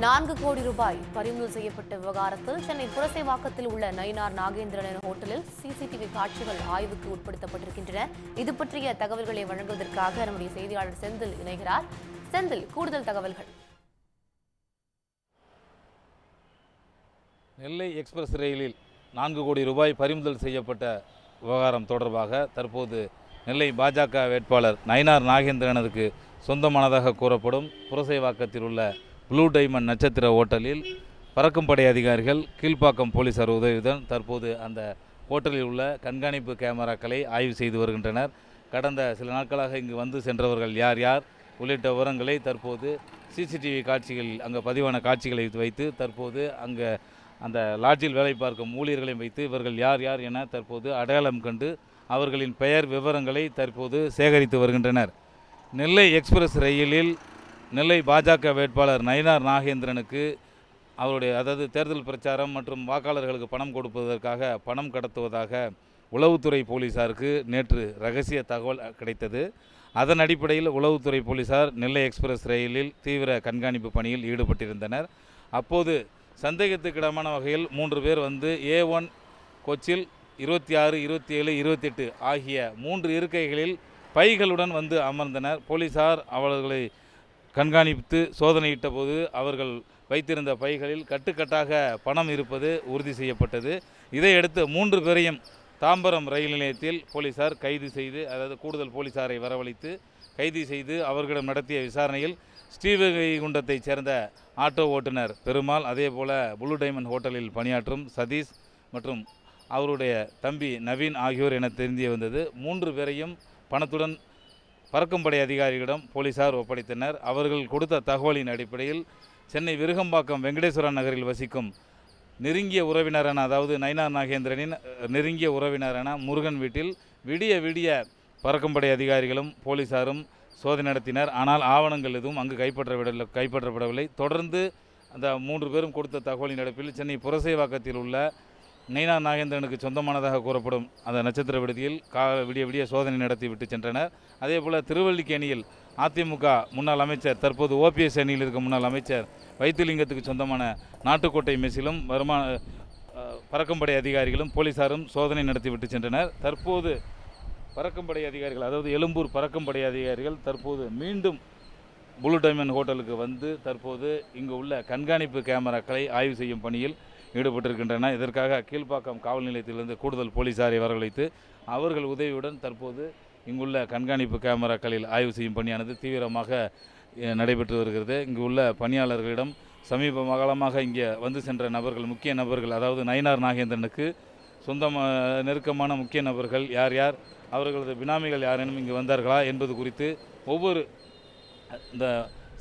4 கோடி ரூபாய் பறிமுதல் செய்யப்பட்ட விவகாரத்தில் சென்னை புரசைவாக்கத்தில் உள்ள நயினார் நாகேந்திரன் ஹோட்டலில் சிசிடிவி காட்சிகள் ஆய்வுக்கு உட்படுத்தப்பட்டிருக்கின்றன. இது பற்றிய தகவல்களை வழங்குவதற்காக நம்முடைய செய்தியாளர் செந்தில் இணைகிறார். செந்தில், கூடுதல் தகவல்கள். நெல்லை எக்ஸ்பிரஸ் ரயிலில் 4 கோடி ரூபாய் பறிமுதல் செய்யப்பட்ட விவகாரம் தொடர்பாக தற்போது நெல்லை பாஜக வேட்பாளர் நயினார் நாகேந்திரனுக்கு சொந்தமானதாக கூறப்படும் புரசைவாக்கத்தில் உள்ள ப்ளூ டைமண்ட் நட்சத்திர ஹோட்டலில் பறக்கும் படை அதிகாரிகள் கீழ்ப்பாக்கம் போலீசார் உதவியுடன் தற்போது அந்த ஹோட்டலில் உள்ள கண்காணிப்பு கேமராக்களை ஆய்வு செய்து வருகின்றனர். கடந்த சில நாட்களாக இங்கு வந்து சென்றவர்கள் யார் யார் உள்ளிட்ட விவரங்களை தற்போது சிசிடிவி காட்சிகளில் அங்கே பதிவான காட்சிகளை வைத்து தற்போது அங்கே அந்த லாட்ஜில் வேலை பார்க்கும் ஊழியர்களையும் வைத்து இவர்கள் யார் யார் என தற்போது அடையாளம் கண்டு அவர்களின் பெயர் விவரங்களை தற்போது சேகரித்து வருகின்றனர். நெல்லை எக்ஸ்பிரஸ் ரயிலில் நெல்லை பாஜக வேட்பாளர் நயினார் நாகேந்திரனுக்கு அவருடைய தேர்தல் பிரச்சாரம் மற்றும் வாக்காளர்களுக்கு பணம் கொடுப்பதற்காக பணம் கடத்துவதாக உளவுத்துறை போலீசாருக்கு நேற்று ரகசிய தகவல் கிடைத்தது. அதன் அடிப்படையில் உளவுத்துறை போலீசார் நெல்லை எக்ஸ்பிரஸ் ரயிலில் தீவிர கண்காணிப்பு பணியில் ஈடுபட்டிருந்தனர். அப்போது சந்தேகத்துக்கிடமான வகையில் 3 பேர் வந்து A1 கோச்சில் 26, 27, 28 ஆகிய 3 இருக்கைகளில் பைகளுடன் வந்து அமர்ந்தனர். போலீசார் அவர்களை கண்காணித்து சோதனையிட்ட போது அவர்கள் வைத்திருந்த பைகளில் கட்டுக்கட்டாக பணம் இருப்பது உறுதி செய்யப்பட்டது. இதையடுத்து 3 பேரையும் தாம்பரம் ரயில் நிலையத்தில் போலீசார் கைது செய்து கூடுதல் போலீசாரை வரவழைத்து கைது செய்து அவர்களிடம் நடத்திய விசாரணையில் ஸ்ரீவைகுண்டத்தைச் சேர்ந்த ஆட்டோ ஓட்டுநர் பெருமாள், அதேபோல ப்ளூ டைமண்ட் ஹோட்டலில் பணியாற்றும் சதீஷ் மற்றும் அவருடைய தம்பி நவீன் ஆகியோர் என தெரிய வந்தது. 3 பேரையும் பணத்துடன் பறக்கும் படை அதிகாரிகளிடம் போலீசார் ஒப்படைத்தனர். அவர்கள் கொடுத்த தகவலின் அடிப்படையில் சென்னை விருகம்பாக்கம் வெங்கடேஸ்வரன் நகரில் வசிக்கும் நெருங்கிய உறவினரான நயினார் நாகேந்திரனின் நெருங்கிய உறவினரான முருகன் வீட்டில் விடிய பறக்கும் படை அதிகாரிகளும் போலீசாரும் சோதனை நடத்தினர். ஆனால் ஆவணங்கள் எதுவும் அங்கு கைப்பற்றப்படவில்லை. தொடர்ந்து அந்த 3 பேரும் கொடுத்த தகவலின் அடிப்படையில் சென்னை புரசைவாக்கத்தில் உள்ள நயினார் நாகேந்திரனுக்கு சொந்தமானதாக கூறப்படும் அந்த நட்சத்திர விடுதியில் விடிய சோதனை நடத்தி விட்டு சென்றனர். அதேபோல் திருவல்லிக்கேணியில் அதிமுக முன்னாள் அமைச்சர் தற்போது ஓபிஎஸ் அணியில் இருக்கும் முன்னாள் அமைச்சர் வைத்திலிங்கத்துக்கு சொந்தமான நாட்டுக்கோட்டை மெஸ்ஸிலும் பறக்கும்படை அதிகாரிகளும் போலீசாரும் சோதனை நடத்தி விட்டு சென்றனர். தற்போது பறக்கும்படை அதிகாரிகள் எழும்பூர் பறக்கும்படை அதிகாரிகள் தற்போது மீண்டும் ப்ளூ டைமண்ட் ஹோட்டலுக்கு வந்து தற்போது இங்கு உள்ள கண்காணிப்பு கேமராக்களை ஆய்வு செய்யும் பணியில் ஈடுபட்டிருக்கின்றன. இதற்காக கீழ்ப்பாக்கம் காவல் நிலையத்திலிருந்து கூடுதல் போலீசாரை வரவழைத்து அவர்கள் உதவியுடன் தற்போது இங்குள்ள கண்காணிப்பு கேமராக்களில் ஆய்வு செய்யும் பணியானது தீவிரமாக நடைபெற்று வருகிறது. இங்கு உள்ள பணியாளர்களிடம் சமீப காலமாக இங்கே வந்து சென்ற நபர்கள், முக்கிய நபர்கள், நயினார் நாகேந்திரனுக்கு நெருக்கமான முக்கிய நபர்கள் யார் யார், அவர்களது பினாமிகள் யாரேனும் இங்கு வந்தார்களா என்பது குறித்து ஒவ்வொரு இந்த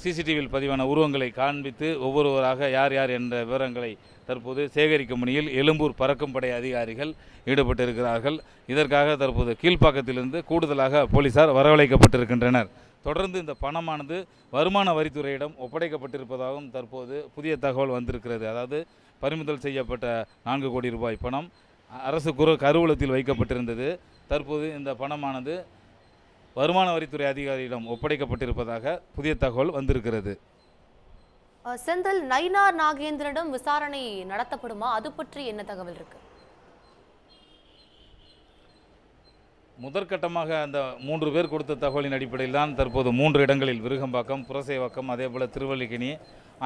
சிசிடிவியில் பதிவான உருவங்களை காண்பித்து ஒவ்வொருவராக யார் யார் என்ற விவரங்களை தற்போது சேகரிக்கும் பணியில் எழும்பூர் பறக்கும் படை அதிகாரிகள் ஈடுபட்டிருக்கிறார்கள். இதற்காக தற்போது கீழ்ப்பாக்கத்திலிருந்து கூடுதலாக போலீசார் வரவழைக்கப்பட்டிருக்கின்றனர். தொடர்ந்து இந்த பணமானது வருமான வரித்துறையிடம் ஒப்படைக்கப்பட்டிருப்பதாகவும் தற்போது புதிய தகவல் வந்திருக்கிறது. பறிமுதல் செய்யப்பட்ட 4 கோடி ரூபாய் பணம் அரசு கருவூலத்தில் வைக்கப்பட்டிருந்தது. தற்போது இந்த பணமானது வருமான வரித்துறை அதிகாரியிடம் ஒப்படைக்கப்பட்டிருப்பதாக புதிய தகவல் வந்திருக்கிறது. செந்தில், நயினார் நாகேந்திரனிடம் விசாரணை நடத்தப்படுமா? அது பற்றி என்ன தகவல் இருக்கு? முதற்கட்டமாக அந்த 3 பேர் கொடுத்த தகவலின் அடிப்படையில் தான் தற்போது 3 இடங்களில் விருகம்பாக்கம், புரசைவாக்கம், அதேபோல் திருவல்லிக்கேணி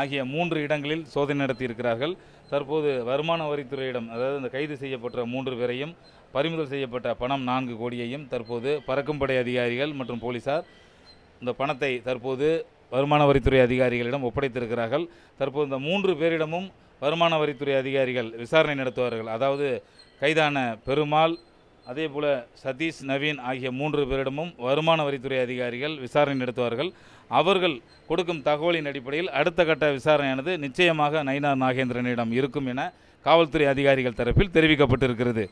ஆகிய 3 இடங்களில் சோதனை நடத்தியிருக்கிறார்கள். தற்போது வருமான வரித்துறையிடம் இந்த கைது செய்யப்பட்ட 3 பேரையும் பறிமுதல் செய்யப்பட்ட பணம் 4 கோடியையும் தற்போது பறக்கும் படை அதிகாரிகள் மற்றும் போலீசார் இந்த பணத்தை தற்போது வருமான வரித்துறை அதிகாரிகளிடம் ஒப்படைத்திருக்கிறார்கள். தற்போது இந்த 3 பேரிடமும் வருமான வரித்துறை அதிகாரிகள் விசாரணை நடத்துவார்கள். கைதான பெருமாள், அதேபோல் சதீஷ், நவீன் ஆகிய 3 பேரிடமும் வருமான வரித்துறை அதிகாரிகள் விசாரணை நடத்துவார்கள். அவர்கள் கொடுக்கும் தகவலின் அடிப்படையில் அடுத்த கட்ட விசாரணையானது நிச்சயமாக நயினார் நாகேந்திரனிடம் இருக்கும் என காவல்துறை அதிகாரிகள் தரப்பில் தெரிவிக்கப்பட்டிருக்கிறது.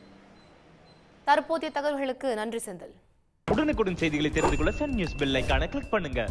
தற்போதைய தகவல்களுக்கு நன்றி செந்தில். உடனுக்குடன் செய்திகளை தெரிந்து கொள்ள சன் நியூஸ் பெல் ஐகானை கிளிக் பண்ணுங்க.